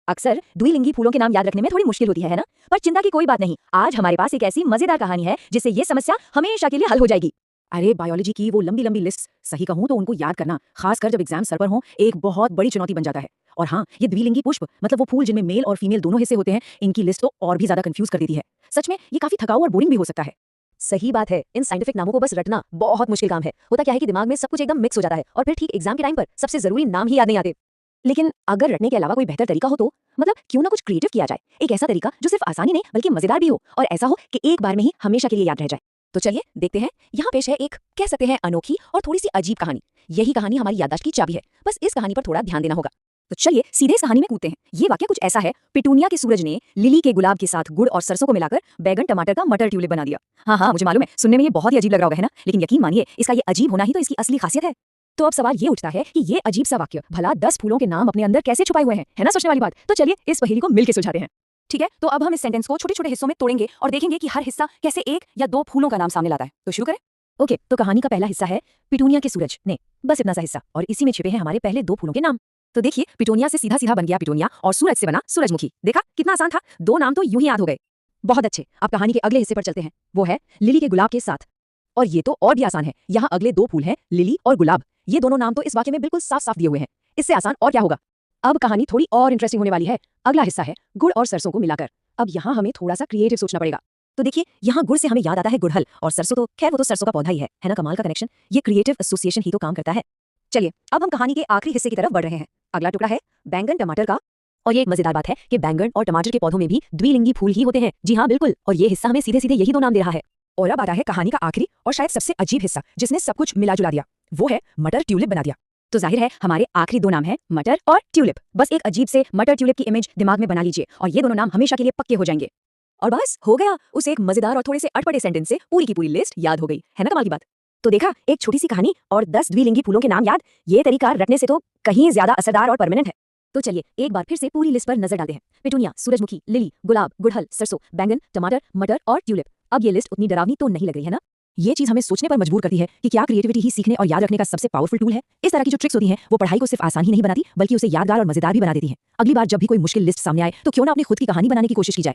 अक्सर द्विलिंगी फूलों के नाम याद रखने में थोड़ी मुश्किल होती है ना? पर चिंता की कोई बात नहीं, आज हमारे पास एक ऐसी मजेदार कहानी है जिससे ये समस्या हमेशा के लिए हल हो जाएगी। अरे बायोलॉजी की वो लंबी लंबी लिस्ट सही कहूँ तो उनको याद करना, खासकर जब एग्जाम सर पर हो, एक बहुत बड़ी चुनौती बन जाता है। और हाँ, ये द्विलिंगी पुष्प मतलब वो फूल जिनमें मेल और फीमेल दोनों हिस्से होते हैं, इनकी लिस्ट तो और भी ज्यादा कंफ्यूज कर देती है। सच में ये काफी थकाऊ और बोरिंग भी हो सकता है। सही बात है, इन साइंटिफिक नामों को बस रटना बहुत मुश्किल काम है। होता क्या है कि दिमाग में सब कुछ एकदम मिक्स हो जाता है और फिर ठीक एग्जाम के टाइम पर सबसे जरूरी नाम ही याद नहीं आते। लेकिन अगर रटने के अलावा कोई बेहतर तरीका हो तो मतलब क्यों ना कुछ क्रिएटिव किया जाए, एक ऐसा तरीका जो सिर्फ आसानी नहीं बल्कि मजेदार भी हो और ऐसा हो कि एक बार में ही हमेशा के लिए याद रह जाए। तो चलिए देखते हैं। यहाँ पेश है एक कह सकते हैं अनोखी और थोड़ी सी अजीब कहानी। यही कहानी हमारी याददाश्त की चाबी है, बस इस कहानी पर थोड़ा ध्यान देना होगा। तो चलिए सीधे इस कहानी में कूदते हैं। ये वाक्य कुछ ऐसा है, पिटूनिया के सूरज ने लिली के गुलाब के साथ गुड़ और सरसों को मिलाकर बैगन टमाटर का मटर ट्यूलिप बना दिया। हाँ, मुझे मालूम है, सुनने में ये बहुत ही अजीब लग रहा होगा, है ना? लेकिन यकीन मानिए, इसका ये अजीब होना ही तो इसकी असली खासियत है। तो अब सवाल ये उठता है कि ये अजीब सा वाक्य भला 10 फूलों के नाम अपने अंदर कैसे छुपाए हुए हैं, है ना सोचने वाली बात। तो चलिए इस पहेली को मिलकर सुलझाते हैं। ठीक है, तो अब हम इस सेंटेंस को छोटे छोटे हिस्सों में तोड़ेंगे और देखेंगे कि हर हिस्सा कैसे एक या दो फूलों का नाम सामने लाता है। तो शुरू करें। ओके, तो कहानी का पहला हिस्सा है पिटूनिया के सूरज ने, बस इतना सा हिस्सा, और इसी में छिपे हैं हमारे पहले दो फूलों के नाम। तो देखिए, पिटूनिया से सीधा सीधा बन गया पिटूनिया और सूरज से बना सूरजमुखी। देखा कितना आसान था, दो नाम तो यूं ही याद हो गए। बहुत अच्छे, अब कहानी के अगले हिस्से पर चलते हैं, वो है लिली के गुलाब के साथ। और ये तो और भी आसान है, यहाँ अगले दो फूल हैं लिली और गुलाब। ये दोनों नाम तो इस वाक्य में बिल्कुल साफ साफ दिए हुए हैं, इससे आसान और क्या होगा। अब कहानी थोड़ी और इंटरेस्टिंग होने वाली है। अगला हिस्सा है गुड़ और सरसों को मिलाकर। अब यहाँ हमें थोड़ा सा क्रिएटिव सोचना पड़ेगा। तो देखिए, यहाँ गुड़ से हमें याद आता है गुड़हल, और सरसों तो खैर वो तो सरसों का पौधा ही है ना? कमाल का कनेक्शन, ये क्रिएटिव एसोसिएशन ही तो काम करता है। चलिए अब हम कहानी के आखिरी हिस्से की तरफ बढ़ रहे हैं। अगला टुकड़ा है बैंगन टमाटर का। और ये एक मजेदार बात है कि बैंगन और टमाटर के पौधों में भी द्विलिंगी फूल ही होते हैं। जी हाँ बिल्कुल, और ये हिस्सा हमें सीधे सीधे यही दो नाम दे रहा है। और अब आता है कहानी का आखिरी और शायद सबसे अजीब हिस्सा, जिसने सब कुछ मिला जुला दिया, वो है मटर ट्यूलिप बना दिया। तो जाहिर है हमारे आखिरी दो नाम हैं मटर और ट्यूलिप। बस एक अजीब से मटर ट्यूलिप की इमेज दिमाग में बना लीजिए और ये दोनों नाम हमेशा के लिए पक्के हो जाएंगे। और बस हो गया, उस एक मजेदार और थोड़े से अटपटे सेंटेंस से पूरी की पूरी लिस्ट याद हो गई, है ना? कमाल की बात। तो देखा, एक छोटी सी कहानी और 10 द्विलिंगी फूलों के नाम याद। ये तरीका रटने से तो कहीं ज्यादा असरदार और परमानेंट है। तो चलिए एक बार फिर से पूरी लिस्ट पर नजर डालते हैं। पिटूनिया, सूरजमुखी, लिली, गुलाब, गुड़हल, सरसों, बैंगन, टमाटर, मटर और ट्यूलिप। अब ये लिस्ट उतनी डरावनी तो नहीं लग रही है ना? ये चीज हमें सोचने पर मजबूर करती है कि क्या क्रिएटिविटी ही सीखने और याद रखने का सबसे पावरफुल टूल है। इस तरह की जो ट्रिक्स होती हैं वो पढ़ाई को सिर्फ आसान ही नहीं बनाती बल्कि उसे यादगार और मजेदार भी बना देती हैं। अगली बार जब भी कोई मुश्किल लिस्ट सामने आए तो क्यों ना अपनी खुद की कहानी बनाने की कोशिश की जाए।